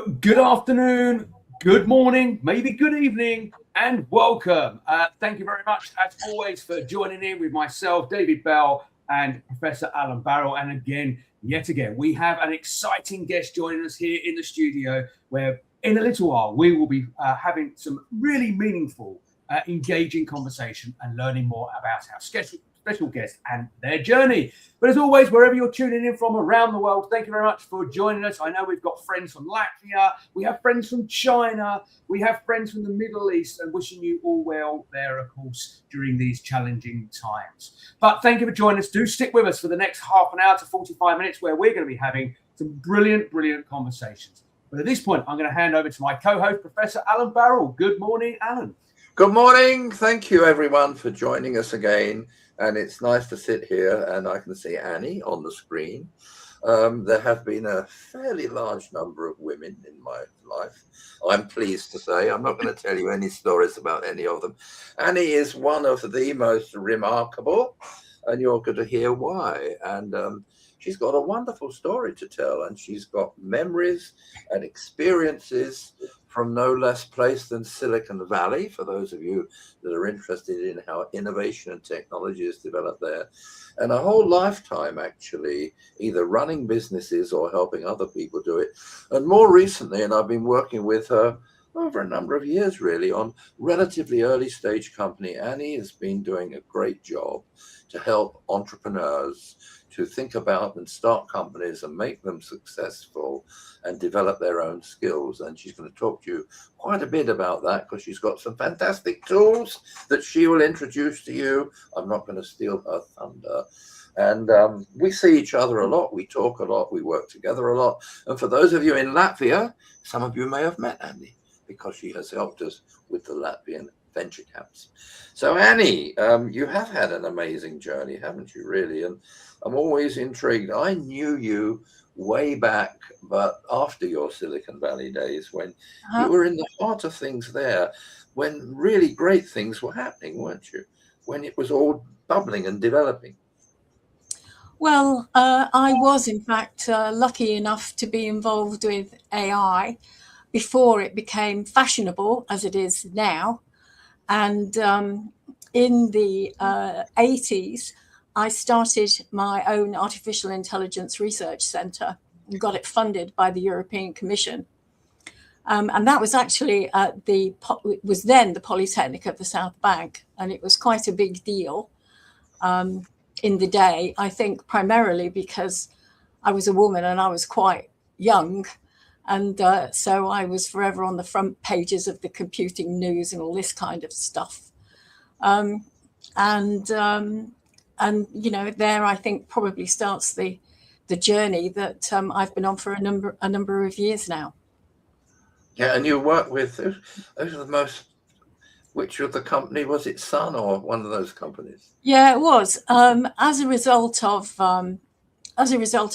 Good afternoon, good morning, maybe good evening, and welcome. Thank you very much, as always, for joining in with myself, David Bell, and Professor Alan Barrell. And yet again, we have an exciting guest joining us here in the studio, where in a little while we will be having some really meaningful, engaging conversation and learning more about our special guests and their journey. But as always, wherever you're tuning in from around the world, thank you very much for joining us. I know we've got friends from Latvia, we have friends from China, we have friends from the Middle East, and wishing you all well there, of course, during these challenging times. But thank you for joining us. Do stick with us for the next half an hour to 45 minutes, where we're going to be having some brilliant conversations. But at this point, I'm going to hand over to my co-host, Professor Alan Barrell. Good morning, Alan. Good morning. Thank you, everyone, for joining us again. And it's nice to sit here and I can see Annie on the screen. There have been a fairly large number of women in my life, I'm pleased to say. I'm not going to tell you any stories about any of them. Annie is one of the most remarkable, and you're going to hear why. And she's got a wonderful story to tell, and she's got memories and experiences from no less place than Silicon Valley, for those of you that are interested in how innovation and technology is developed there, and a whole lifetime actually either running businesses or helping other people do it. And more recently, and I've been working with her over a number of years really on relatively early stage company, Annie has been doing a great job to help entrepreneurs to think about and start companies and make them successful and develop their own skills. And she's going to talk to you quite a bit about that because she's got some fantastic tools that she will introduce to you. I'm not going to steal her thunder. And we see each other a lot. We talk a lot. We work together a lot. And for those of you in Latvia, some of you may have met Annie because she has helped us with the Latvian venture caps. So Annie, you have had an amazing journey, haven't you, really? And I'm always intrigued. I knew you way back, but after your Silicon Valley days, when you were in the heart of things there, when really great things were happening, weren't you? When it was all bubbling and developing. Well, I was, in fact, lucky enough to be involved with AI before it became fashionable, as it is now. And in the 80s, I started my own artificial intelligence research centre and got it funded by the European Commission. And that was actually it was then the Polytechnic of the South Bank, and it was quite a big deal in the day, I think primarily because I was a woman and I was quite young. And so I was forever on the front pages of the computing news and all this kind of stuff. And you know, there I think probably starts the journey that I've been on for a number of years now. Yeah, and you work with those are the most. Which of the company was it? Sun or one of those companies? Yeah, it was as a result of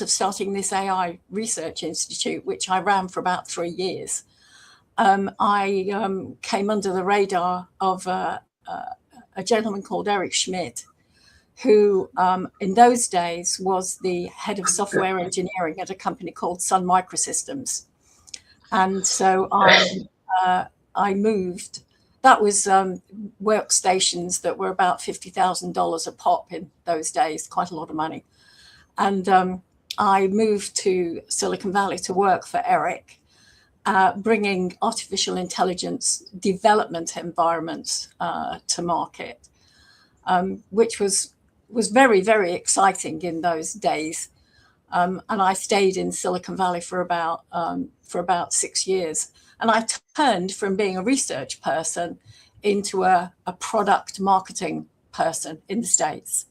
starting this AI research institute, which I ran for about 3 years. I came under the radar of a gentleman called Eric Schmidt, who in those days was the head of software engineering at a company called Sun Microsystems. And so I moved. That was workstations that were about $50,000 a pop in those days, quite a lot of money. And I moved to Silicon Valley to work for Eric, bringing artificial intelligence development environments to market, which was very, very exciting in those days. And I stayed in Silicon Valley for about 6 years. And I turned from being a research person into a product marketing person in the States.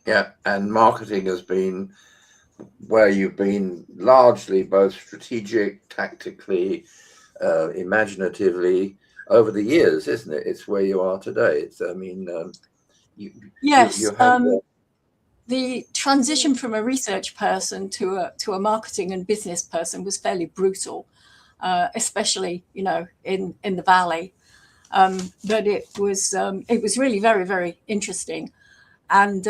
Yeah, and marketing has been where you've been largely both strategic, tactically, imaginatively over the years, isn't it? It's where you are today. It's, I mean, yes. The transition from a research person to a marketing and business person was fairly brutal, especially, you know, in the Valley. But it was really very, very interesting. And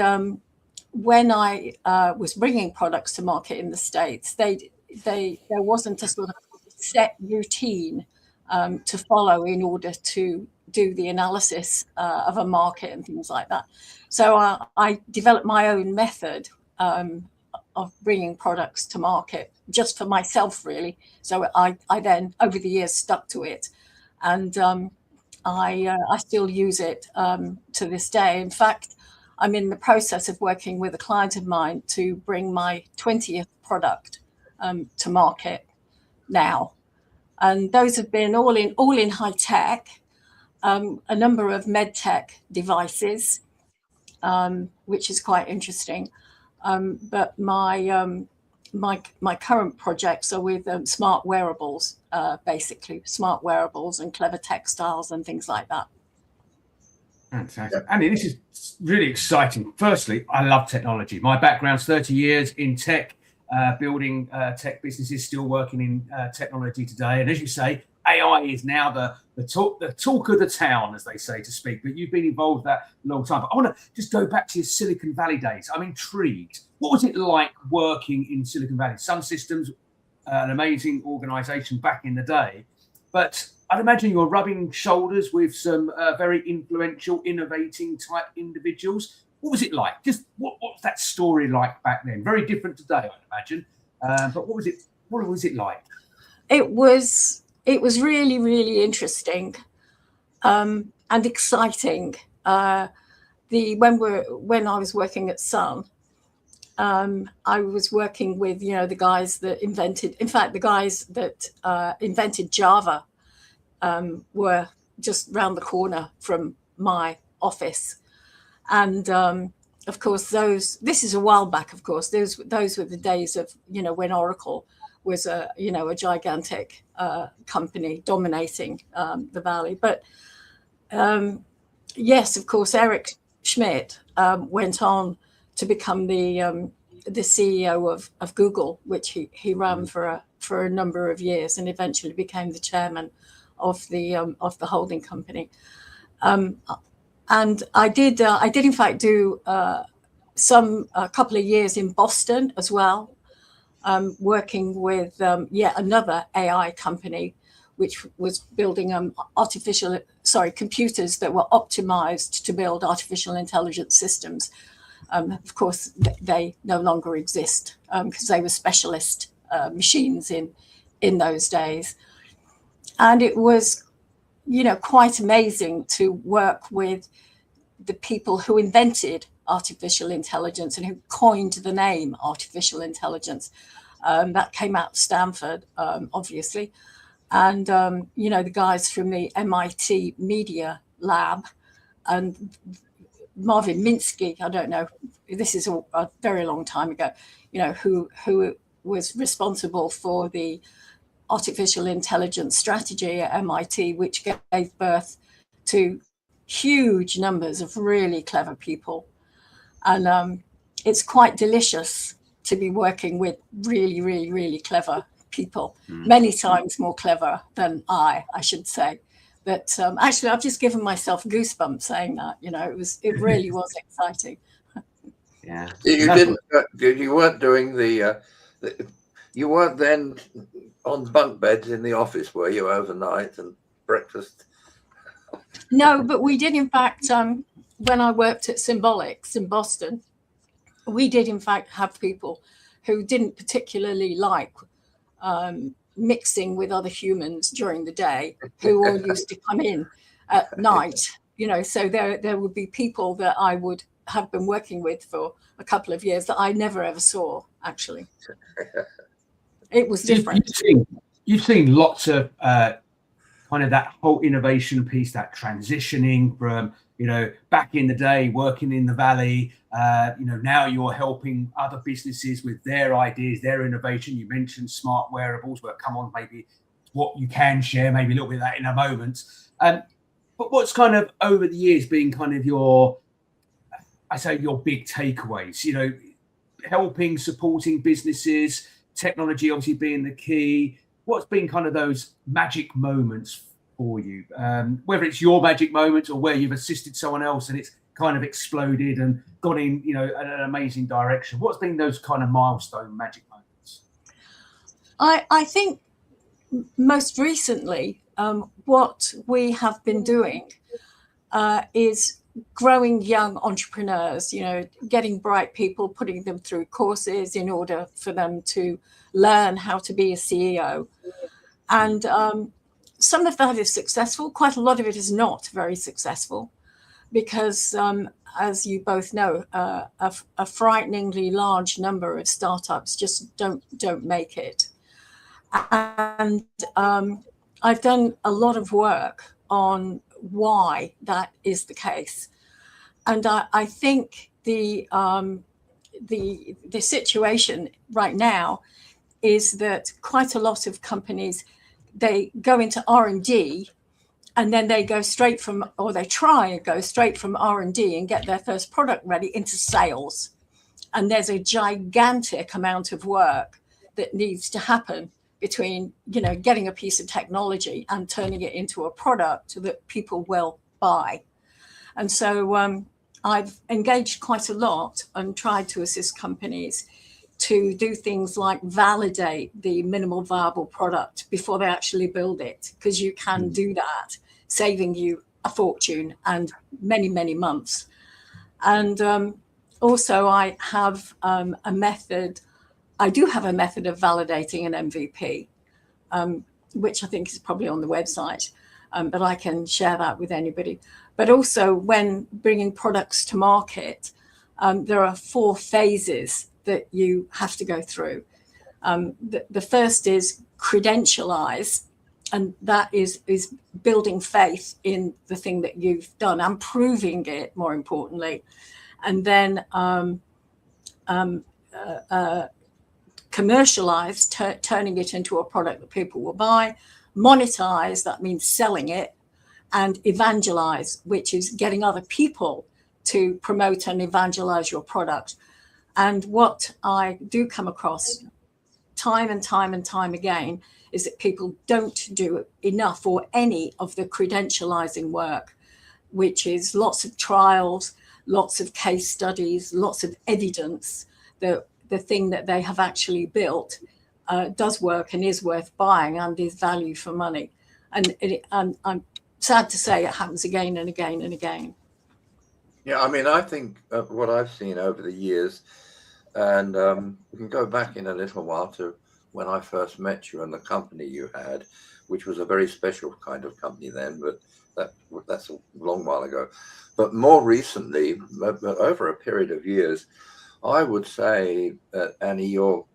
when I was bringing products to market in the States, there wasn't a sort of set routine to follow in order to do the analysis of a market and things like that. So I developed my own method of bringing products to market just for myself, really. So I then, over the years, stuck to it, and I still use it to this day. In fact, I'm in the process of working with a client of mine to bring my 20th product to market now, and those have been all in high tech, a number of med tech devices, which is quite interesting. But my current projects are with smart wearables, basically smart wearables and clever textiles and things like that. Fantastic. Annie, this is really exciting. Firstly, I love technology. My background's 30 years in tech, building tech businesses, still working in technology today. And as you say, AI is now the talk of the town, as they say, to speak. But you've been involved that a long time. But I want to just go back to your Silicon Valley days. I'm intrigued. What was it like working in Silicon Valley? Sun Systems, an amazing organization back in the day. But I'd imagine you were rubbing shoulders with some very influential, innovating type individuals. What was it like? Just what was that story like back then? Very different today, I'd imagine. But what was it like? It was really, really interesting and exciting. When I was working at Sun, I was working with the guys that invented Java. Were just round the corner from my office, and of course this is a while back. Of course, those were the days of when Oracle was a gigantic company dominating the valley. But yes, of course, Eric Schmidt went on to become the CEO of Google, which he ran for a number of years, and eventually became the chairman of the holding company. And I did in fact do a couple of years in Boston as well, working with yet another AI company, which was building computers that were optimized to build artificial intelligence systems. Of course, they no longer exist because they were specialist machines in those days. And it was, quite amazing to work with the people who invented artificial intelligence and who coined the name artificial intelligence. That came out of Stanford, obviously. And, the guys from the MIT Media Lab and Marvin Minsky, I don't know, this is a very long time ago, who was responsible for the artificial intelligence strategy at MIT, which gave birth to huge numbers of really clever people. And it's quite delicious to be working with really, really, really clever people, many times more clever than I should say. But actually, I've just given myself goosebumps saying that. It really was exciting. Yeah. You weren't doing you weren't then on bunk beds in the office, were you, overnight and breakfast? No, but we did, in fact, when I worked at Symbolics in Boston, we did, in fact, have people who didn't particularly like mixing with other humans during the day, who all used to come in at night. So there would be people that I would have been working with for a couple of years that I never ever saw, actually. It was different. You've seen lots of kind of that whole innovation piece, that transitioning from, back in the day working in the valley, now you're helping other businesses with their ideas, their innovation. You mentioned smart wearables. Well, come on, maybe what you can share, maybe a little bit of that in a moment. But what's kind of over the years been kind of your big takeaways, helping, supporting businesses, technology obviously being the key. What's been kind of those magic moments for you, whether it's your magic moment or where you've assisted someone else and it's kind of exploded and gone in, an amazing direction? What's been those kind of milestone magic moments? I think most recently, what we have been doing is growing young entrepreneurs, getting bright people, putting them through courses in order for them to learn how to be a CEO. And some of that is successful. Quite a lot of it is not very successful because, as you both know, a frighteningly large number of startups just don't make it. And I've done a lot of work on why that is the case. And I think the situation right now is that quite a lot of companies, they go into R&D and then they go straight from, or they try and go straight from R&D and get their first product ready into sales. And there's a gigantic amount of work that needs to happen between, getting a piece of technology and turning it into a product that people will buy. And so I've engaged quite a lot and tried to assist companies to do things like validate the minimal viable product before they actually build it, because you can do that, saving you a fortune and many, many months. And also I have a method. I do have a method of validating an MVP, which I think is probably on the website, but I can share that with anybody. But also when bringing products to market, there are 4 phases that you have to go through. The first is credentialize, and that is building faith in the thing that you've done and proving it, more importantly. And then commercialize, turning it into a product that people will buy. Monetize, that means selling it. And evangelize, which is getting other people to promote and evangelize your product. And what I do come across time and time and time again is that people don't do enough or any of the credentializing work, which is lots of trials, lots of case studies, lots of evidence that the thing that they have actually built does work and is worth buying and is value for money. And I'm sad to say it happens again and again and again. Yeah, I mean, I think what I've seen over the years, and we can go back in a little while to when I first met you and the company you had, which was a very special kind of company then, but that's a long while ago. But more recently, over a period of years, I would say, Annie, your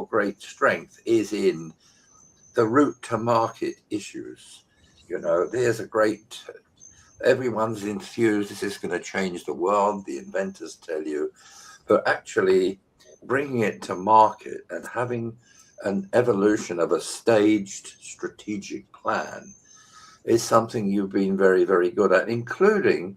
great strength is in the route to market issues. There's a great, everyone's enthused, this is going to change the world, the inventors tell you, but actually bringing it to market and having an evolution of a staged strategic plan is something you've been very, very good at, including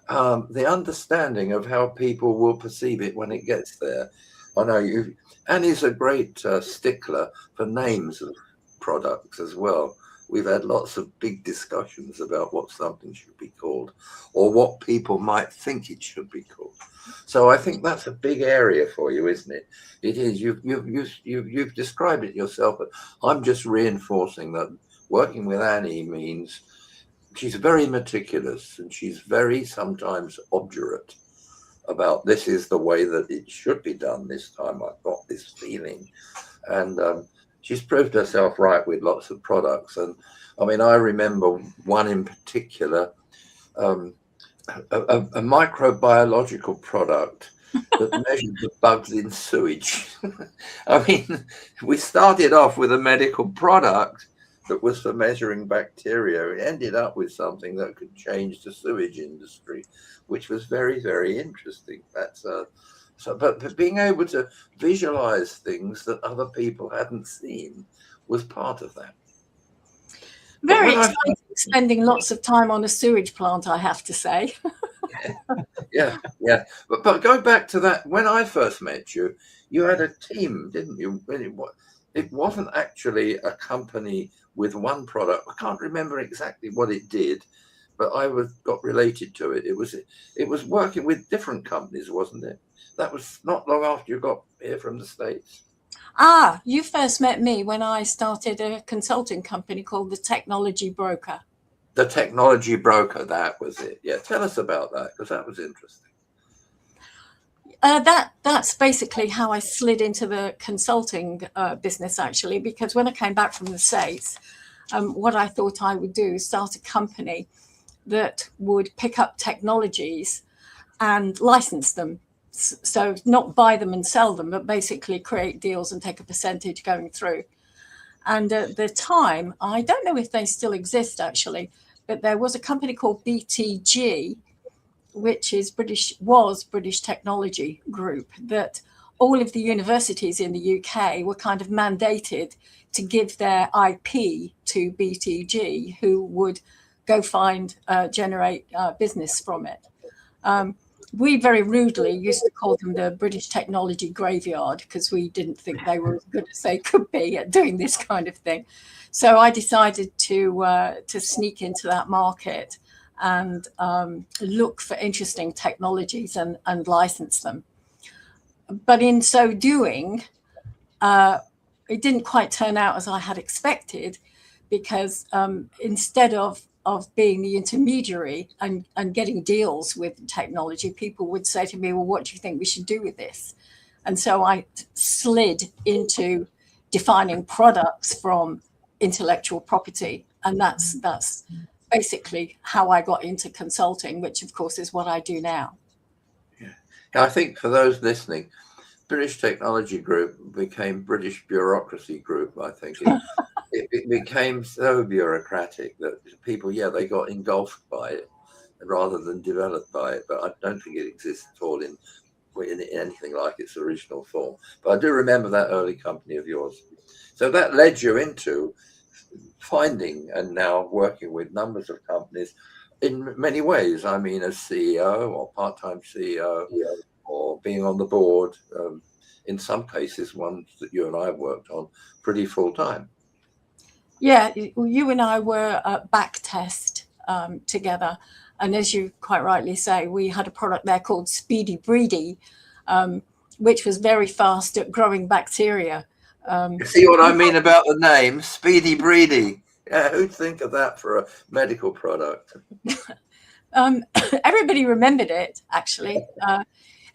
the understanding of how people will perceive it when it gets there. I know Annie's a great stickler for names of products as well. We've had lots of big discussions about what something should be called or what people might think it should be called. So I think that's a big area for you, isn't it? It is. You've described it yourself, but I'm just reinforcing that working with Annie means she's very meticulous and she's very sometimes obdurate about this is the way that it should be done this time. I've got this feeling. And she's proved herself right with lots of products. And I mean, I remember one in particular, a microbiological product that measured the bugs in sewage. I mean, we started off with a medical product that was for measuring bacteria. It ended up with something that could change the sewage industry, which was very, very interesting. That's but being able to visualize things that other people hadn't seen was part of that. Very exciting, spending lots of time on a sewage plant, I have to say. Yeah. But go back to that. When I first met you, you had a team, didn't you? It wasn't actually a company with one product. I can't remember exactly what it did, but I got related to it. It was working with different companies, wasn't it? That was not long after you got here from the States. You first met me when I started a consulting company called the Technology Broker. The Technology Broker, that was it. Yeah, tell us about that, because that was interesting. That's basically how I slid into the consulting business, actually, because when I came back from the States, what I thought I would do is start a company that would pick up technologies and license them. So not buy them and sell them, but basically create deals and take a percentage going through. And at the time, I don't know if they still exist, actually, but there was a company called BTG, which was British Technology Group, that all of the universities in the UK were kind of mandated to give their IP to BTG, who would go generate business from it. We very rudely used to call them the British Technology Graveyard, because we didn't think they were as good as they could be at doing this kind of thing. So I decided to sneak into that market and look for interesting technologies and license them. But in so doing, it didn't quite turn out as I had expected, because instead of being the intermediary and getting deals with technology, people would say to me, well, what do you think we should do with this? And so I slid into defining products from intellectual property. And that's basically how I got into consulting, which of course is what I do now. Yeah, I think for those listening, British Technology Group became British Bureaucracy Group. I think it became so bureaucratic that people, they got engulfed by it rather than developed by it. But I don't think it exists at all in anything like its original form. But I do remember that early company of yours. So that led you into finding and now working with numbers of companies in many ways. I mean, as CEO or part-time CEO, or being on the board, in some cases, ones that you and I have worked on pretty full-time. Yeah, you and I were at Backtest together. And as you quite rightly say, we had a product there called Speedy Breedy, which was very fast at growing bacteria. You see what I mean about the name, Speedy Breedy? Yeah, who'd think of that for a medical product? Everybody remembered it, actually.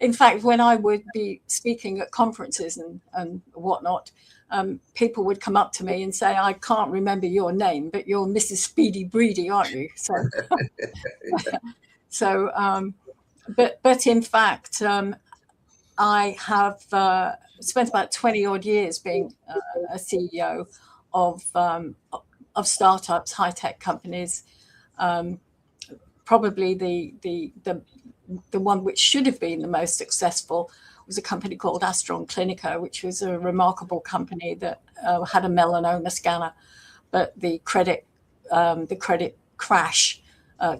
In fact, when I would be speaking at conferences and whatnot, people would come up to me and say, I can't remember your name, but you're Mrs. Speedy Breedy, aren't you? But in fact, I have spent about 20 odd years being a CEO of startups, high-tech companies. Probably the one which should have been the most successful was a company called Astron Clinica, which was a remarkable company that had a melanoma scanner, but the credit crash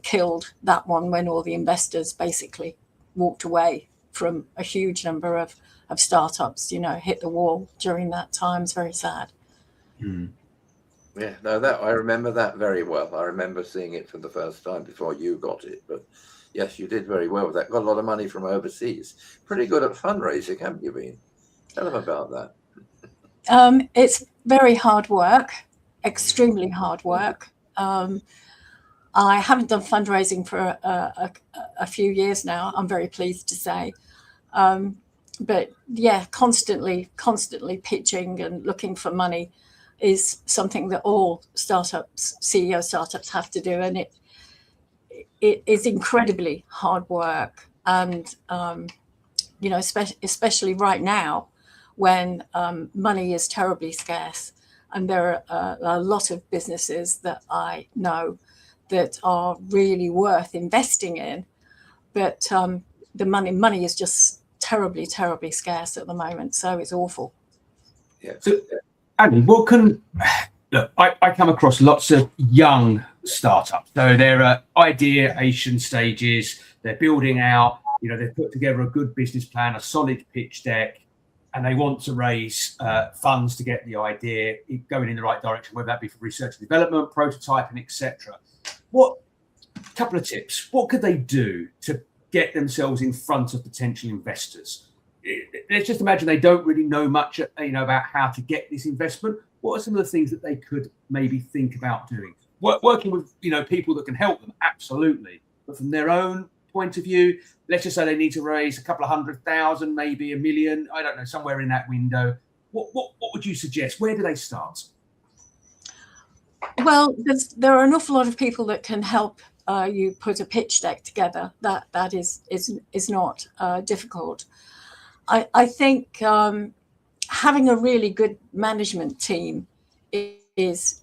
killed that one when all the investors basically walked away from a huge number of startups, hit the wall during that time. It's very sad. Yeah, no, I remember that very well. I remember seeing it for the first time before you got it. But yes, you did very well with that. Got a lot of money from overseas. Pretty good at fundraising, haven't you been? Tell them about that. It's very hard work, extremely hard work. I haven't done fundraising for a few years now, I'm very pleased to say. But yeah, constantly pitching and looking for money is something that all CEO startups have to do. And it is incredibly hard work. And, especially right now when money is terribly scarce. And there are a lot of businesses that I know that are really worth investing in. But the money is just terribly scarce at the moment. So it's awful. Yeah. So, Annie, I come across lots of young startups. So they're at ideation stages. They're building out, they've put together a good business plan, a solid pitch deck, and they want to raise funds to get the idea going in the right direction, whether that be for research and development, prototyping, etc. Couple of tips. What could they do to get themselves in front of potential investors? let's just imagine they don't really know much, about how to get this investment. What are some of the things that they could maybe think about doing? Working with, people that can help them, absolutely. But from their own point of view, let's just say they need to raise a couple of 100,000, maybe $1 million, I don't know, somewhere in that window. What would you suggest? Where do they start? Well, there are an awful lot of people that can help you put a pitch deck together. That is not difficult. I think having a really good management team is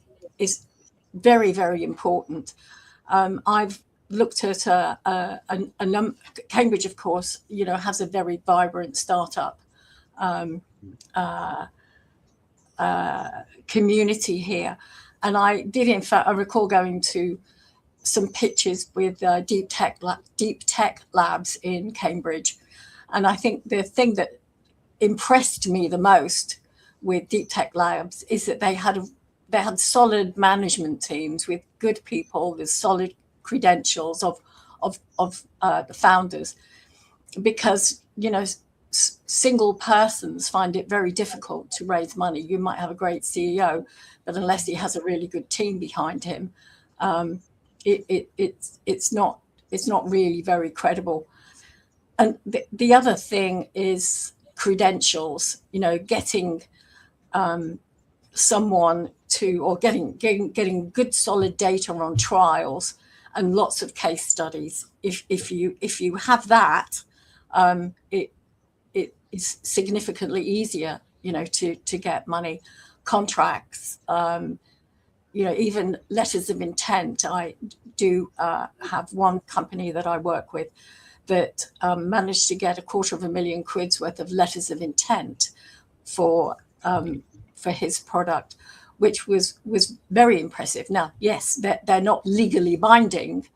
very, very important. I've looked at Cambridge, of course, has a very vibrant startup community here. And I did, in fact, I recall going to some pitches with deep tech labs in Cambridge. And I think the thing that impressed me the most with deep tech labs is that they had solid management teams with good people, with solid credentials of the founders, because single persons find it very difficult to raise money. You might have a great CEO, but unless he has a really good team behind him, it's not really very credible. And the other thing is credentials. Getting someone or getting good solid data on trials and lots of case studies. If you have that, it is significantly easier, to get money, contracts, even letters of intent. I do have one company that I work with that managed to get £250,000 worth of letters of intent for his product, which was very impressive. Now, yes, they're not legally binding.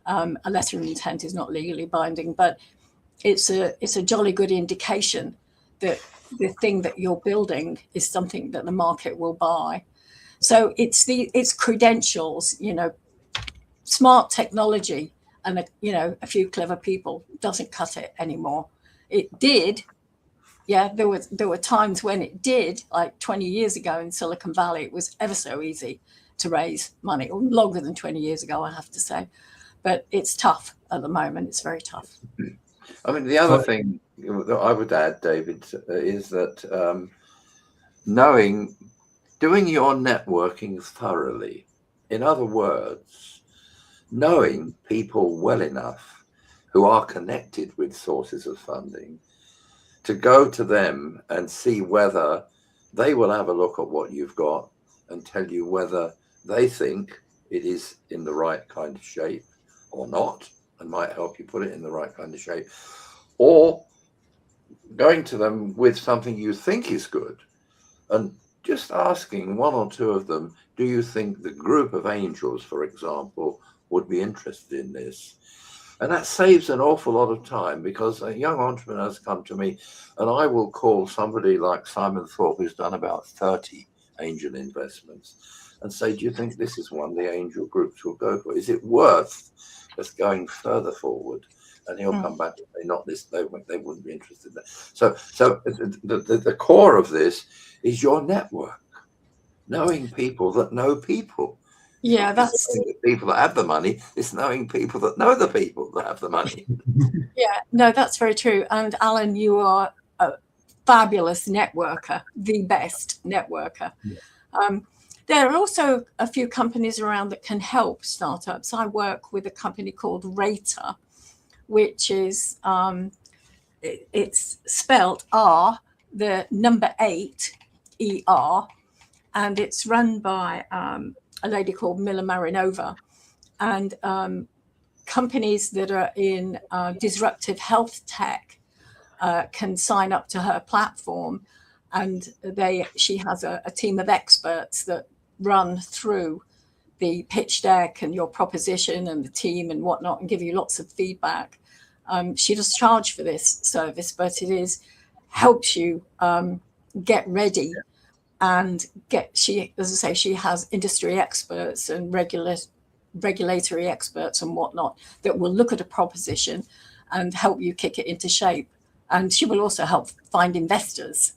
A letter of intent is not legally binding, but it's a jolly good indication that the thing that you're building is something that the market will buy. So it's credentials, smart technology and a few clever people doesn't cut it anymore. It did. Yeah, there were times when it did, like 20 years ago in Silicon Valley. It was ever so easy to raise money, or longer than 20 years ago, I have to say. But it's tough at the moment. It's very tough. I mean, the other thing that I would add, David, is that doing your networking thoroughly. In other words, knowing people well enough who are connected with sources of funding to go to them and see whether they will have a look at what you've got and tell you whether they think it is in the right kind of shape or not, and might help you put it in the right kind of shape, or going to them with something you think is good and just asking one or two of them, do you think the group of angels, for example, would be interested in this? And that saves an awful lot of time, because young entrepreneurs come to me and I will call somebody like Simon Thorpe, who's done about 30 angel investments, and say, do you think this is one the angel groups will go for? Is it worth us going further forward? And he'll come back and say, not this, they wouldn't be interested in that. So the core of this is your network, knowing people that know people. Yeah, that's the people that have the money. It's knowing people that know the people that have the money. Yeah, no, that's very true. And Alan, you are a fabulous networker, the best networker. Yeah. There are also a few companies around that can help startups. I work with a company called Rater, which is it's spelled R, the number 8, ER, and it's run by a lady called Mila Marinova, and companies that are in disruptive health tech can sign up to her platform, and she has a team of experts that run through the pitch deck and your proposition and the team and whatnot, and give you lots of feedback. She does charge for this service, but helps you get ready and she has industry experts and regulatory experts and whatnot that will look at a proposition and help you kick it into shape and she will also help find investors.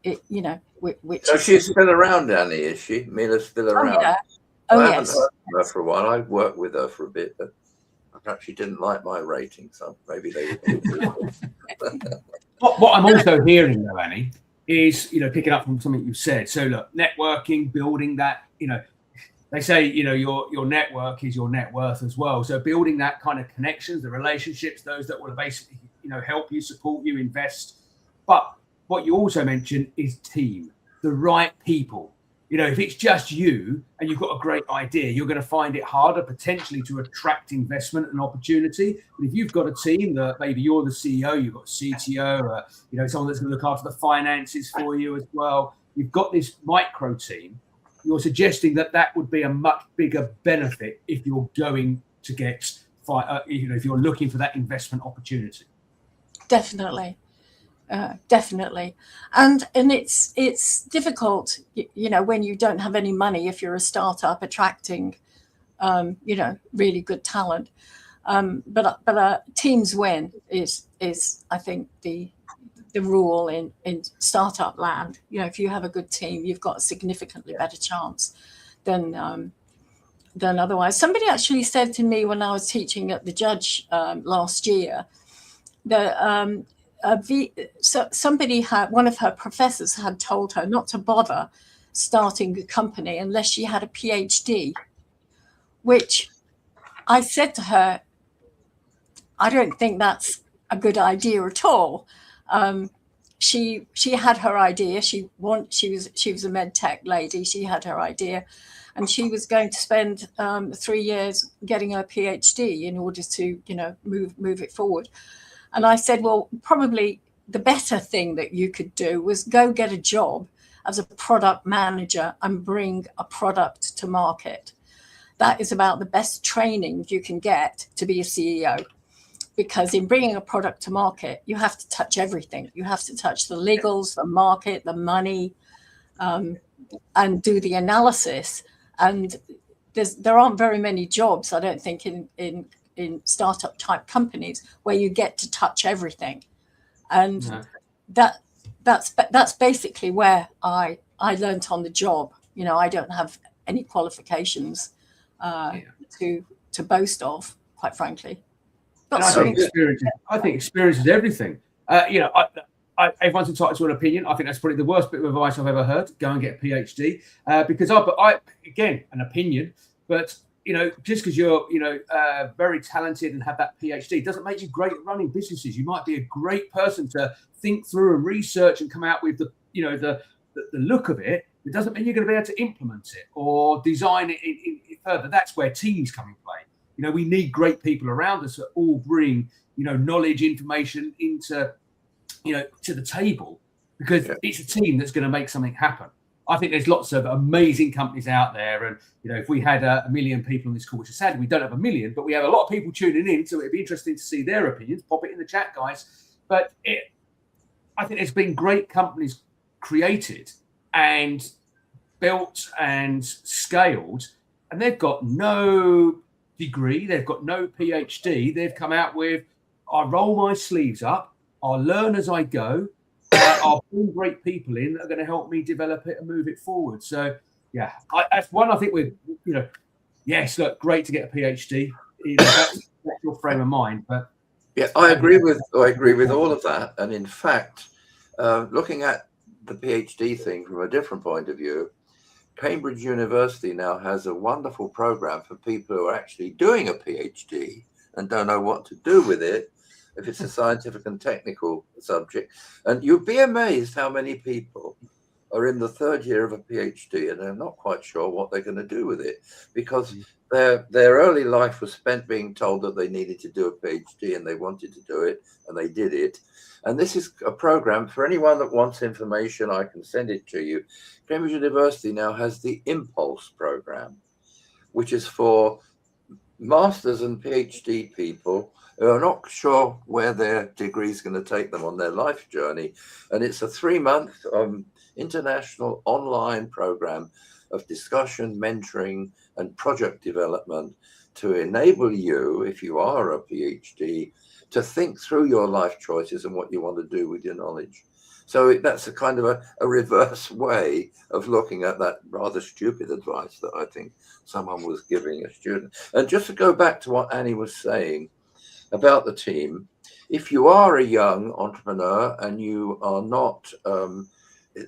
Which So is, she's still around, Annie, is she? Mila's still oh around. yeah, oh I haven't yes. heard from her for a while. I worked with her for a bit, but perhaps she didn't like my rating, so maybe they were. What I'm also hearing though, Annie, is, picking up from something you've said. So look, networking, building that, they say, your network is your net worth as well. So building that kind of connections, the relationships, those that will basically, help you, support you, invest. But what you also mentioned is team, the right people. If it's just you and you've got a great idea, you're going to find it harder potentially to attract investment and opportunity. But if you've got a team that maybe you're the CEO, you've got a CTO, someone that's going to look after the finances for you as well. You've got this micro team. You're suggesting that would be a much bigger benefit if you're going to get, if you're looking for that investment opportunity. Definitely. Definitely. And it's difficult, when you don't have any money, if you're a startup, attracting, really good talent. But teams win is I think the rule in startup land. If you have a good team, you've got a significantly better chance than otherwise. Somebody actually said to me when I was teaching at the Judge last year that somebody one of her professors had told her not to bother starting a company unless she had a PhD, which I said to her, I don't think that's a good idea at all. She had her idea. She was a med tech lady. She had her idea, and she was going to spend 3 years getting her PhD in order to move it forward. And I said, well, probably the better thing that you could do was go get a job as a product manager and bring a product to market. That is about the best training you can get to be a CEO. Because in bringing a product to market, you have to touch everything. You have to touch the legals, the market, the money, and do the analysis. And there aren't very many jobs, I don't think, in startup type companies where you get to touch everything. And that's basically where I learned on the job. I don't have any qualifications to boast of, quite frankly. And I think experience is everything. Everyone's entitled to an opinion. I think that's probably the worst bit of advice I've ever heard. Go and get a PhD, because again, an opinion. But just because you're very talented and have that PhD doesn't make you great at running businesses. You might be a great person to think through and research and come out with the look of it. It doesn't mean you're going to be able to implement it or design it further. That's where teams come in play. We need great people around us that all bring, knowledge, information into, to the table, because it's a team that's going to make something happen. I think there's lots of amazing companies out there. And, if we had a million people on this call, which is sad, we don't have a million, but we have a lot of people tuning in. So it'd be interesting to see their opinions. Pop it in the chat, guys. But I think there's been great companies created and built and scaled, and they've got no degree, they've got no PhD. They've come out with, I roll my sleeves up, I'll learn as I go, I'll bring great people in that are going to help me develop it and move it forward. So that's one. I think we're, yes, look, great to get a PhD. That's your frame of mind. But I agree with all of that. And in fact, looking at the PhD thing from a different point of view, Cambridge University now has a wonderful program for people who are actually doing a PhD and don't know what to do with it, if it's a scientific and technical subject. And you'd be amazed how many people are in the third year of a PhD and they're not quite sure what they're going to do with it, because their early life was spent being told that they needed to do a PhD and they wanted to do it and they did it. And this is a program for anyone that wants information. I can send it to you. Cambridge University now has the Impulse program, which is for masters and PhD people who are not sure where their degree is going to take them on their life journey. And it's a 3-month international online program of discussion, mentoring, and project development to enable you, if you are a PhD, to think through your life choices and what you want to do with your knowledge. So that's a kind of a reverse way of looking at that rather stupid advice that I think someone was giving a student. And just to go back to what Annie was saying about the team, if you are a young entrepreneur and you are not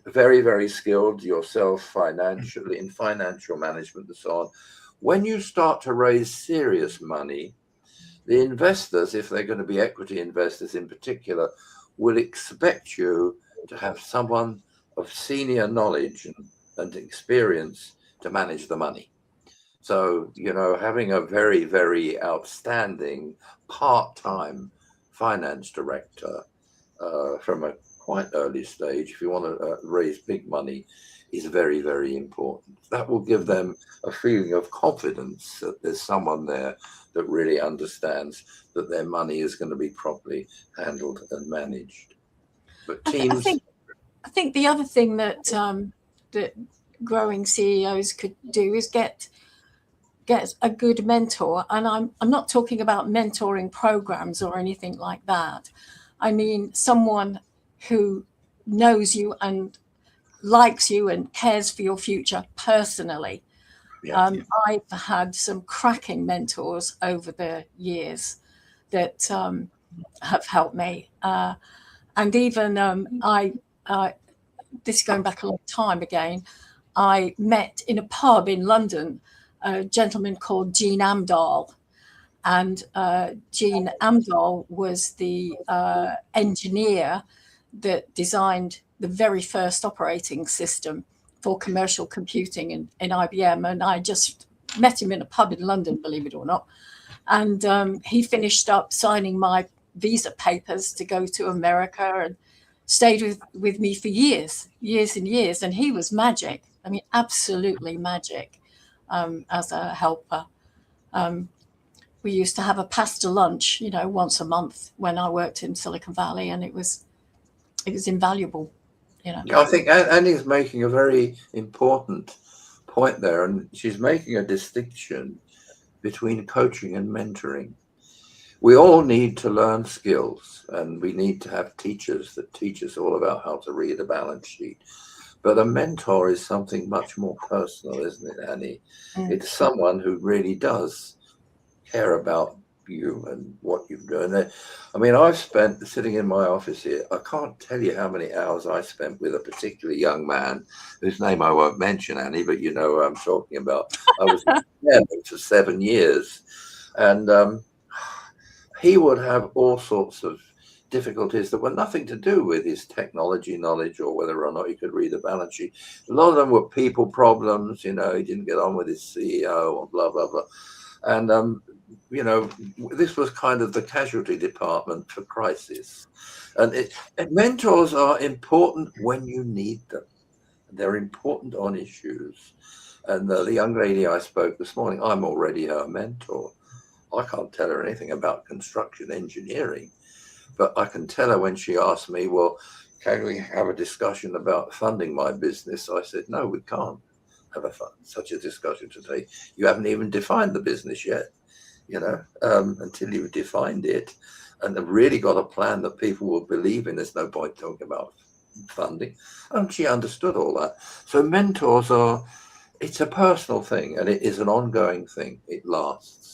very, very skilled yourself financially in financial management and so on, when you start to raise serious money, the investors, if they're going to be equity investors in particular, will expect you to have someone of senior knowledge and experience to manage the money. So, you know, having a very, very outstanding part-time finance director from a quite early stage, if you want to raise big money, is very, very important. That will give them a feeling of confidence that there's someone there that really understands that their money is going to be properly handled and managed. But teams, I think the other thing that that growing CEOs could do is get a good mentor. And I'm not talking about mentoring programs or anything like that. I mean, someone who knows you and likes you and cares for your future personally. yeah. I've had some cracking mentors over the years that have helped me. And even this is going back a long time again, I met in a pub in London a gentleman called Gene Amdahl. And Gene Amdahl was the engineer that designed the very first operating system for commercial computing in IBM. And I just met him in a pub in London, believe it or not. And he finished up signing my visa papers to go to America and stayed with me for years and years. And he was magic. I mean, absolutely magic as a helper. We used to have a pasta lunch, you know, once a month when I worked in Silicon Valley, and it was invaluable, you know. I think Annie's making a very important point there, and she's making a distinction between coaching and mentoring. We all need to learn skills, and we need to have teachers that teach us all about how to read a balance sheet. But a mentor is something much more personal, isn't it, Annie? It's someone who really does care about you and what you've done. I mean, I've spent sitting in my office here, I can't tell you how many hours I spent with a particular young man whose name I won't mention, Annie, but you know who I'm talking about. I was there for 7 years, and he would have all sorts of difficulties that were nothing to do with his technology knowledge or whether or not he could read a balance sheet. A lot of them were people problems, you know, he didn't get on with his CEO or blah, blah, blah. And, you know, this was kind of the casualty department for crisis. And mentors are important when you need them. They're important on issues. And the young lady I spoke this morning, I'm already her mentor. I can't tell her anything about construction engineering, but I can tell her when she asked me, well, can we have a discussion about funding my business? I said, no, we can't have such a discussion today. You haven't even defined the business yet, you know, until you've defined it and have really got a plan that people will believe in. There's no point talking about funding. And she understood all that. So mentors it's a personal thing, and it is an ongoing thing. It lasts.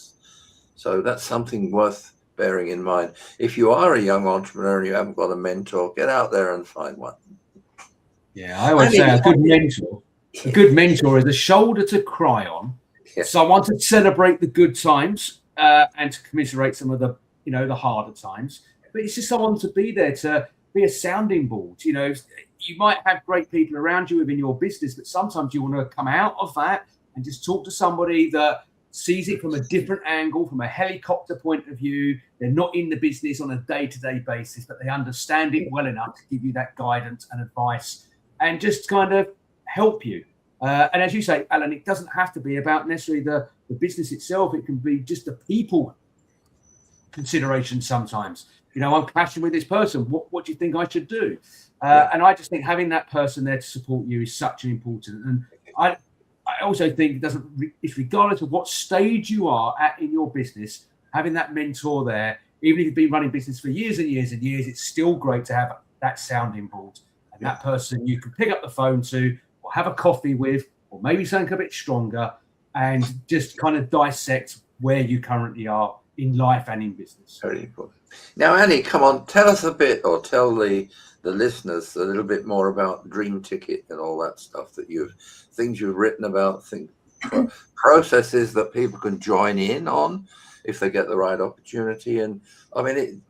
So that's something worth bearing in mind. If you are a young entrepreneur and you haven't got a mentor, get out there and find one. Yeah, I always say a good mentor is a shoulder to cry on, someone to celebrate the good times and to commiserate some of the, you know, the harder times. But it's just someone to be there, to be a sounding board. You know, you might have great people around you within your business, but sometimes you want to come out of that and just talk to somebody that sees it from a different angle, from a helicopter point of view. They're not in the business on a day-to-day basis, but they understand it well enough to give you that guidance and advice and just kind of help you. And as you say, Alan, it doesn't have to be about necessarily the business itself. It can be just the people consideration sometimes. You know, I'm clashing with this person. What do you think I should do? And I just think having that person there to support you is such an important. And I also think it's regardless of what stage you are at in your business, having that mentor there even if you've been running business for years and years and years, it's still great to have that sounding board and that person you can pick up the phone to or have a coffee with, or maybe something a bit stronger, and just kind of dissect where you currently are in life and in business. Very important. Now, Annie, come on, tell us a bit, or tell the listeners a little bit more about Dream Ticket and all that stuff things you've written about, processes that people can join in on if they get the right opportunity. And I mean,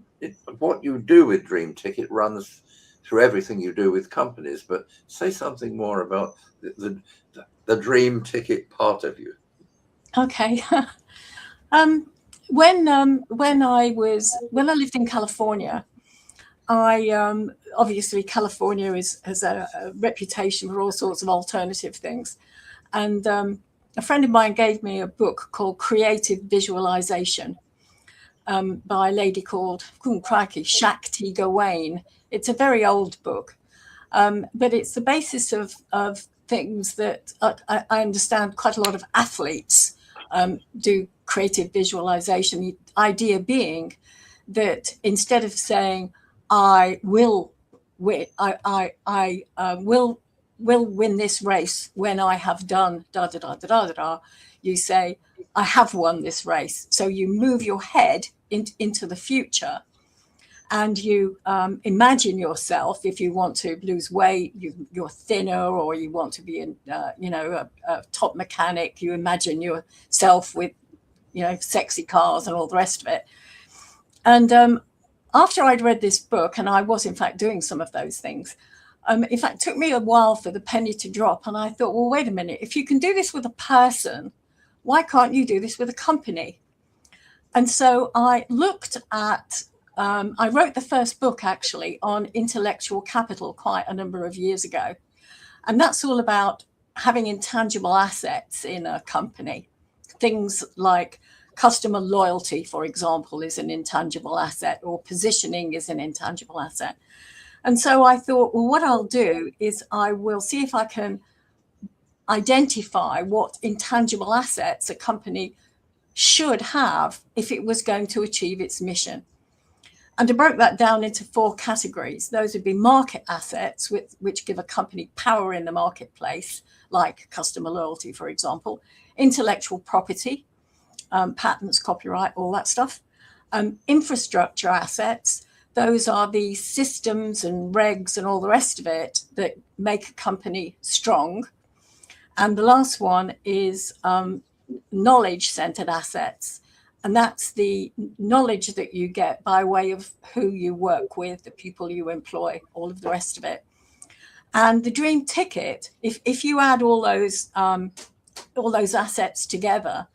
what you do with Dream Ticket runs through everything you do with companies, but say something more about the Dream Ticket part of you. Okay. When I lived in California, obviously California has a reputation for all sorts of alternative things, and a friend of mine gave me a book called Creative Visualization by a lady called Shakti Gawain. It's a very old book, but it's the basis of things that I understand quite a lot of athletes do creative visualization. The idea being that instead of saying I will win this race when I have done da da da da da da, you say I have won this race. So you move your head into the future, and you imagine yourself, if you want to lose weight, you're thinner, or you want to be a top mechanic, you imagine yourself with sexy cars and all the rest of it. And after I'd read this book, and I was in fact doing some of those things, in fact, it took me a while for the penny to drop. And I thought, well, wait a minute, if you can do this with a person, why can't you do this with a company? And so I looked at, I wrote the first book actually on intellectual capital quite a number of years ago. And that's all about having intangible assets in a company. Things like customer loyalty, for example, is an intangible asset, or positioning is an intangible asset. And so I thought, well, what I'll do is I will see if I can identify what intangible assets a company should have if it was going to achieve its mission. And I broke that down into 4 categories. Those would be market assets, which give a company power in the marketplace, like customer loyalty, for example, intellectual property, patents, copyright, all that stuff. Infrastructure assets, those are the systems and regs and all the rest of it that make a company strong. And the last one is knowledge-centered assets. And that's the knowledge that you get by way of who you work with, the people you employ, all of the rest of it. And the Dream Ticket, if you add all those assets together,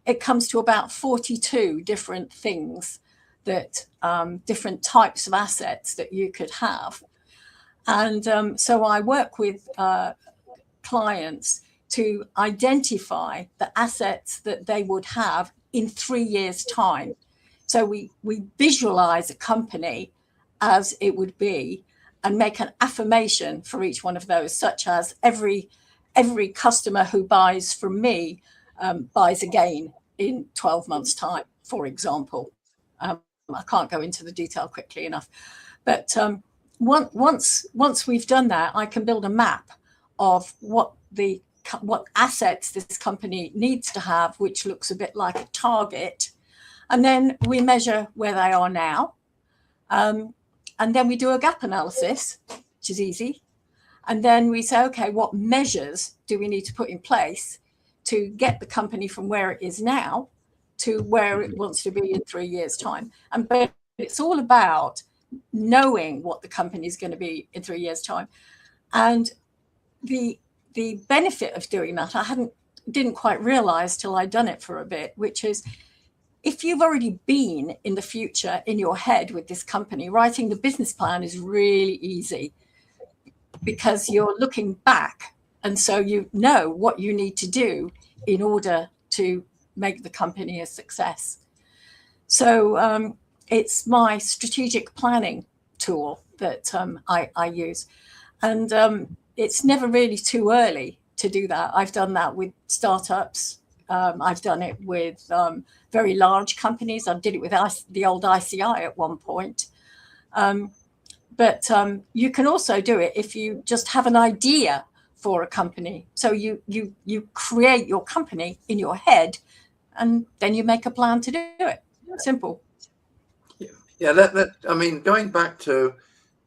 it comes to about 42 different things that different types of assets that you could have. And so I work with clients to identify the assets that they would have in 3 years' time. So we visualize a company as it would be and make an affirmation for each one of those, such as every customer who buys from me buys again in 12 months' time, for example. I can't go into the detail quickly enough. But once we've done that, I can build a map of what assets this company needs to have, which looks a bit like a target. And then we measure where they are now. And then we do a gap analysis, which is easy. And then we say, okay, what measures do we need to put in place to get the company from where it is now to where it wants to be in 3 years' time? But it's all about knowing what the company is going to be in 3 years' time. And the benefit of doing that, I didn't quite realize till I'd done it for a bit, which is if you've already been in the future in your head with this company, writing the business plan is really easy because you're looking back. And so you know what you need to do in order to make the company a success. So it's my strategic planning tool that I use. And it's never really too early to do that. I've done that with startups I've done it with very large companies. I did it with the old ICI at one point. But you can also do it if you just have an idea for a company. So you create your company in your head, and then you make a plan to do it. Simple. Yeah, that I mean, going back to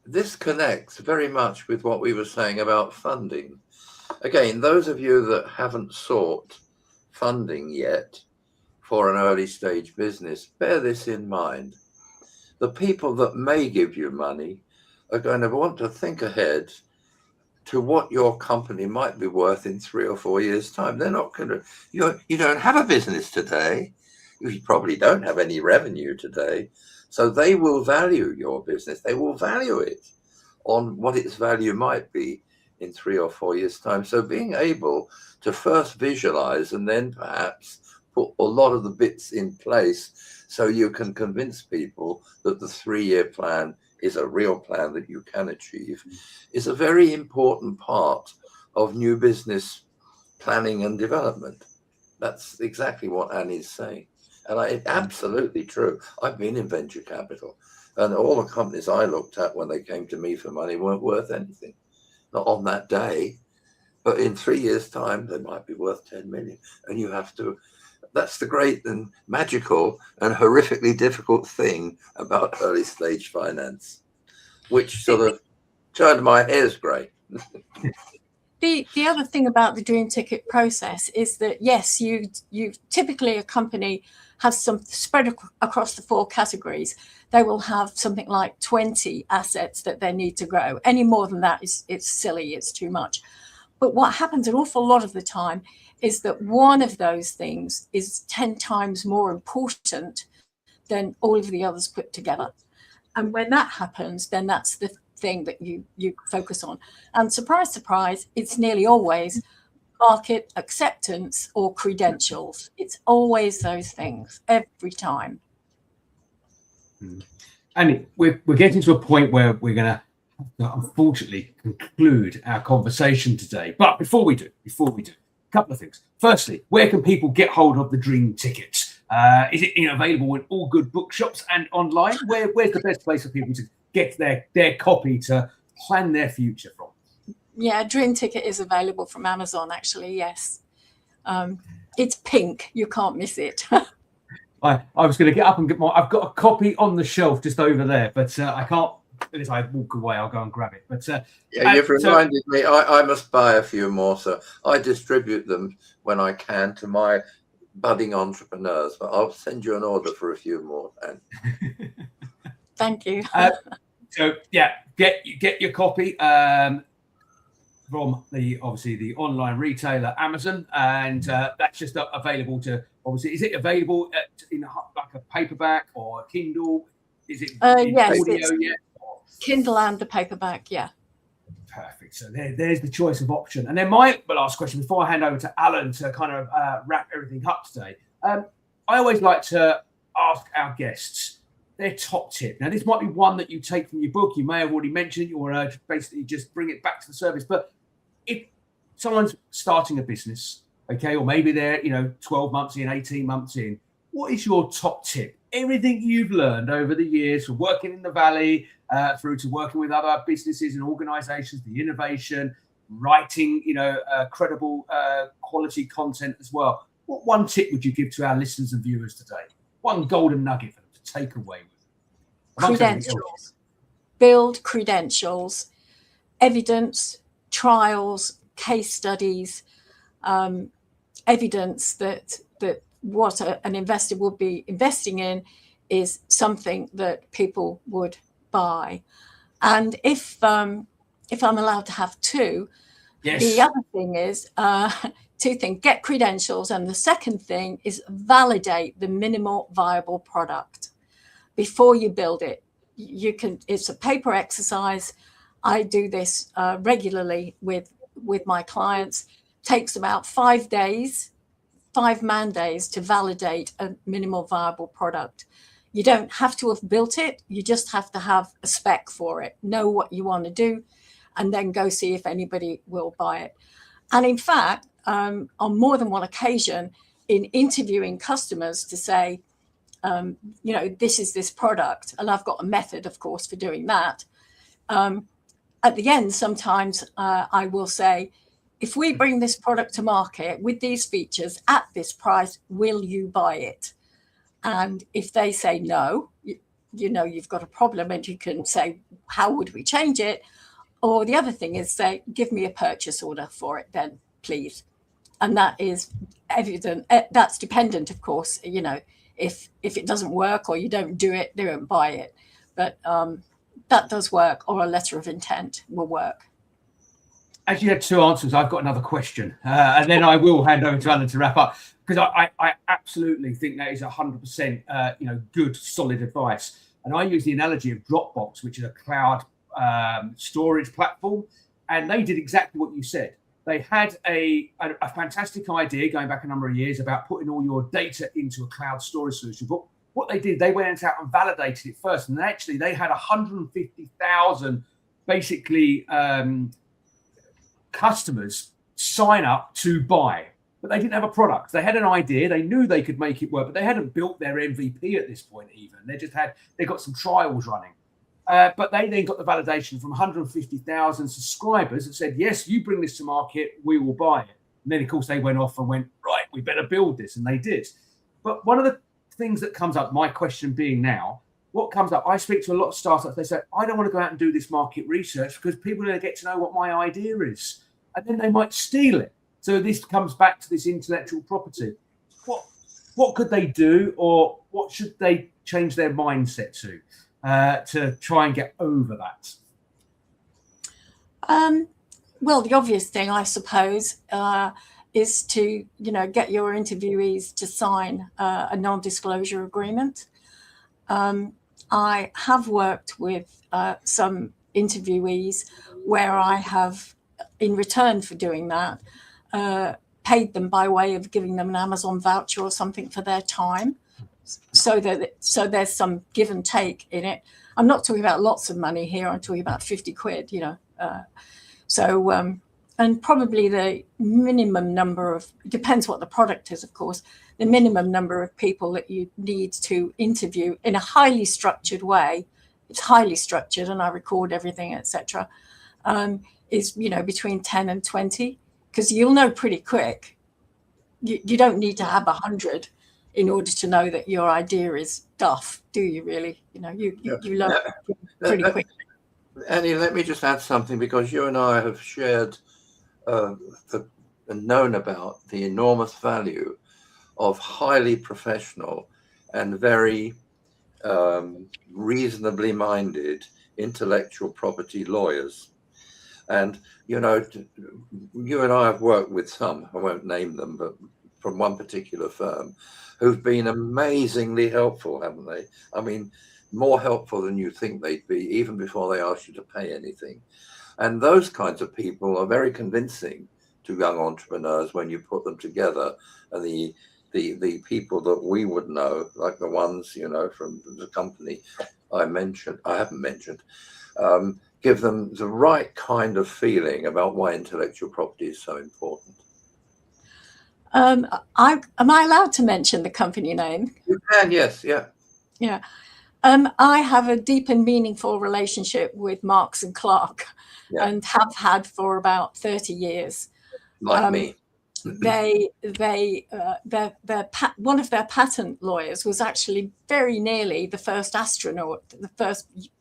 this connects very much with what we were saying about funding. Again, those of you that haven't sought funding yet for an early stage business, bear this in mind. The people that may give you money are going to want to think ahead to what your company might be worth in 3 or 4 years' time. They're not going to, you don't have a business today. You probably don't have any revenue today. So they will value your business. They will value it on what its value might be in 3 or 4 years' time. So being able to first visualize and then perhaps put a lot of the bits in place so you can convince people that the 3-year plan is a real plan that you can achieve is a very important part of new business planning and development. That's exactly what Annie's saying. And it's absolutely true. I've been in venture capital, and all the companies I looked at when they came to me for money weren't worth anything. Not on that day, but in 3 years' time, they might be worth 10 million. And you have to, that's the great and magical and horrifically difficult thing about early stage finance, which sort of turned my hairs grey. The other thing about the dream ticket process is that, yes, you typically a company has some spread across the 4 categories. They will have something like 20 assets that they need to grow. Any more than that it's silly, it's too much. But what happens an awful lot of the time is that one of those things is 10 times more important than all of the others put together. And when that happens, then that's the thing that you focus on. And surprise, surprise, it's nearly always market acceptance or credentials. It's always those things every time. Annie, we're getting to a point where we're going to unfortunately conclude our conversation today. But before we do, a couple of things. Firstly, where can people get hold of the Dream Tickets? Is it available in all good bookshops and online? Where's the best place for people to get their copy to plan their future from? Yeah, Dream Ticket is available from Amazon, actually, yes. It's pink. You can't miss it. I was going to get up and get I've got a copy on the shelf just over there, but I can't. If I walk away, I'll go and grab it. But yeah, you've reminded me. I must buy a few more. So I distribute them when I can to my budding entrepreneurs. But I'll send you an order for a few more. Thank you. So yeah, get your copy from obviously the online retailer Amazon, and that's just available to. Obviously, is it available in like a paperback or a Kindle? Is it yes, audio yet? Kindle and the paperback, yeah. Perfect. So there's the choice of option. And then my last question before I hand over to Alan to kind of wrap everything up today. I always like to ask our guests their top tip. Now, this might be one that you take from your book. You may have already mentioned it, or basically just bring it back to the service. But if someone's starting a business, okay, or maybe they're 12 months in, 18 months in, what is your top tip? Everything you've learned over the years from working in the Valley through to working with other businesses and organizations, the innovation, writing, credible quality content as well. What one tip would you give to our listeners and viewers today? One golden nugget for them to take away with them? Credentials. Build credentials, evidence, trials, case studies, evidence that what an investor would be investing in is something that people would buy. And if I'm allowed to have two, yes. The other thing is 2 things: get credentials, and the second thing is validate the minimal viable product before you build it. It's a paper exercise. I do this regularly with my clients. Takes about 5 days. 5 man days to validate a minimal viable product. You don't have to have built it. You just have to have a spec for it, know what you want to do, and then go see if anybody will buy it. And in fact, on more than one occasion, in interviewing customers to say, this is this product, and I've got a method, of course, for doing that. At the end, sometimes I will say, if we bring this product to market with these features at this price, will you buy it? And if they say no, you've got a problem, and you can say, how would we change it? Or the other thing is say, give me a purchase order for it then, please. And that is evident. That's dependent, of course, if it doesn't work or you don't do it, they won't buy it. But that does work, or a letter of intent will work. As you had two answers, I've got another question, and then I will hand over to Alan to wrap up, because I absolutely think that is 100% good, solid advice. And I use the analogy of Dropbox, which is a cloud storage platform, and they did exactly what you said. They had a fantastic idea going back a number of years about putting all your data into a cloud storage solution. But what they did, they went out and validated it first, and actually they had 150,000 basically customers sign up to buy, but they didn't have a product. They had an idea, they knew they could make it work, but they hadn't built their MVP at this point even. They got some trials running. But they then got the validation from 150,000 subscribers that said, yes, you bring this to market, we will buy it. And then, of course, they went off and went, right, we better build this. And they did. But one of the things that comes up, my question being now, what comes up, I speak to a lot of startups, they say, I don't want to go out and do this market research because people are going to get to know what my idea is. And then they might steal it. So this comes back to this intellectual property. What could they do, or what should they change their mindset to try and get over that? Well, the obvious thing, I suppose, is to get your interviewees to sign a non-disclosure agreement. I have worked with some interviewees where I have, in return for doing that, paid them by way of giving them an Amazon voucher or something for their time. So there's some give and take in it. I'm not talking about lots of money here. I'm talking about 50 quid, and probably the minimum number of, depends what the product is, of course, the minimum number of people that you need to interview in a highly structured way. It's highly structured, and I record everything, etc. Is between 10 and 20, because you'll know pretty quick. You don't need to have 100 in order to know that your idea is duff, do you really? You learn pretty quickly. Annie, let me just add something, because you and I have shared and known about the enormous value of highly professional and very reasonably minded intellectual property lawyers. And, you and I have worked with some, I won't name them, but from one particular firm, who've been amazingly helpful, haven't they? I mean, more helpful than you think they'd be, even before they ask you to pay anything. And those kinds of people are very convincing to young entrepreneurs when you put them together. And the people that we would know, like the ones, from the company I haven't mentioned, give them the right kind of feeling about why intellectual property is so important. Am I allowed to mention the company name? You can, yes, yeah. Yeah. I have a deep and meaningful relationship with Marks and Clark, and have had for about 30 years. Like me. One of their patent lawyers was actually very nearly the first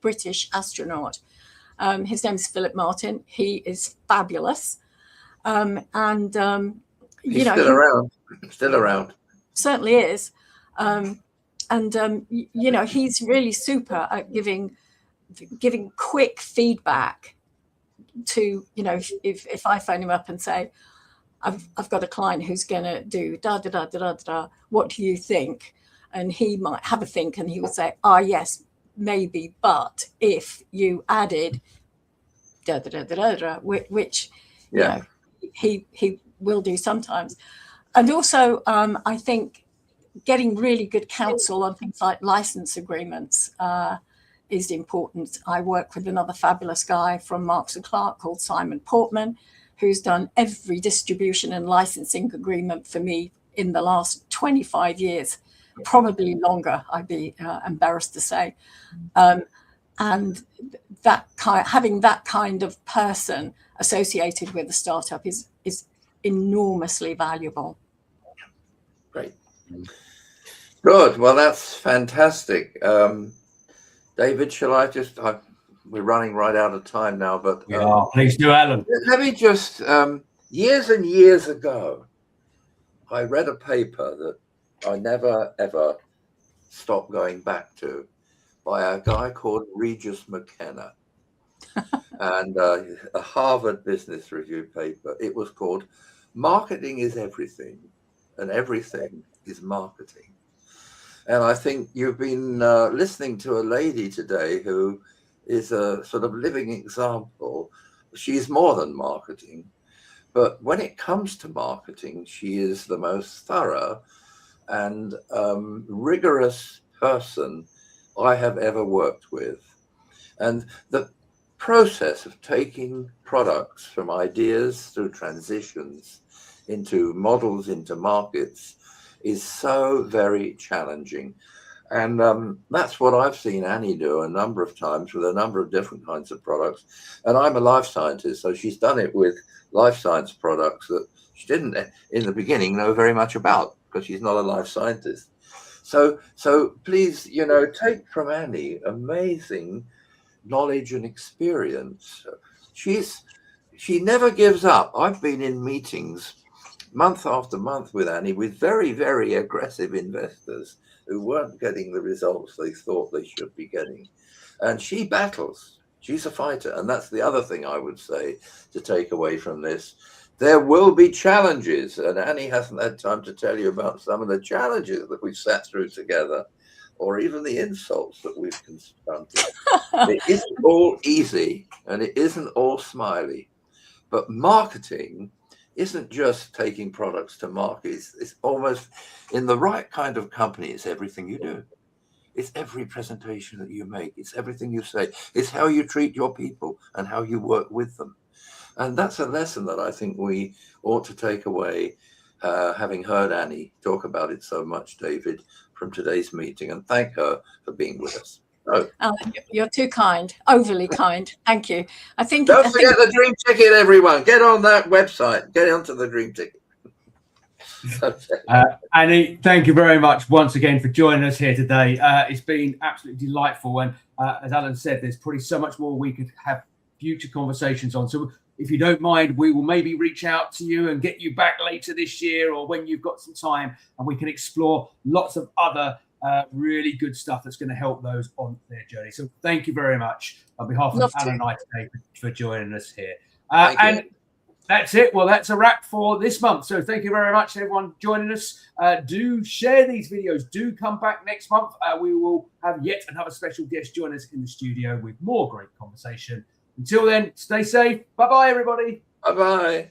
British astronaut. His name is Philip Martin. He is fabulous. He's still around. Certainly is. He's really super at giving quick feedback to, if I phone him up and say, I've got a client who's going to do da da da da da da. What do you think? And he might have a think, and he would say, yes, maybe, but if you added da da da da da, which he will do sometimes. And also, I think getting really good counsel on things like license agreements is important. I work with another fabulous guy from Marks and Clark called Simon Portman, who's done every distribution and licensing agreement for me in the last 25 years, probably longer, I'd be embarrassed to say. And having that kind of person associated with a startup is enormously valuable. Great. Good. Well, that's fantastic. David, shall I just, we're running right out of time now, but please do, Alan. Let me just, years and years ago, I read a paper that I never, ever stopped going back to, by a guy called Regis McKenna, and a Harvard Business Review paper. It was called Marketing is Everything, and Everything is Marketing. And I think you've been listening to a lady today who is a sort of living example. She's more than marketing, but when it comes to marketing, she is the most thorough and rigorous person I have ever worked with. And the process of taking products from ideas through transitions into models, into markets, is so very challenging. And that's what I've seen Annie do a number of times with a number of different kinds of products. And I'm a life scientist, so she's done it with life science products that she didn't in the beginning know very much about, because she's not a life scientist. So please, take from Annie amazing knowledge and experience. She never gives up. I've been in meetings month after month with Annie with very, very aggressive investors who weren't getting the results they thought they should be getting. And she battles. She's a fighter. And that's the other thing I would say to take away from this. There will be challenges, and Annie hasn't had time to tell you about some of the challenges that we've sat through together, or even the insults that we've confronted. It isn't all easy, and it isn't all smiley. But marketing isn't just taking products to market. It's almost, in the right kind of company, it's everything you do. It's every presentation that you make. It's everything you say. It's how you treat your people and how you work with them. And that's a lesson that I think we ought to take away, having heard Annie talk about it so much, David, from today's meeting, and thank her for being with us. You're too kind, overly kind. Thank you. Don't forget the Dream Ticket, everyone. Get on that website. Get onto the Dream Ticket. Annie, thank you very much once again for joining us here today. It's been absolutely delightful, and as Alan said, there's probably so much more we could have future conversations on. So if you don't mind, we will maybe reach out to you and get you back later this year, or when you've got some time, and we can explore lots of other really good stuff that's going to help those on their journey. So thank you very much on behalf of Alan and I today for joining us here. And that's it. Well, that's a wrap for this month. So thank you very much, everyone, joining us. Do share these videos. Do come back next month. We will have yet another special guest join us in the studio with more great conversation. Until then, stay safe. Bye-bye, everybody. Bye-bye.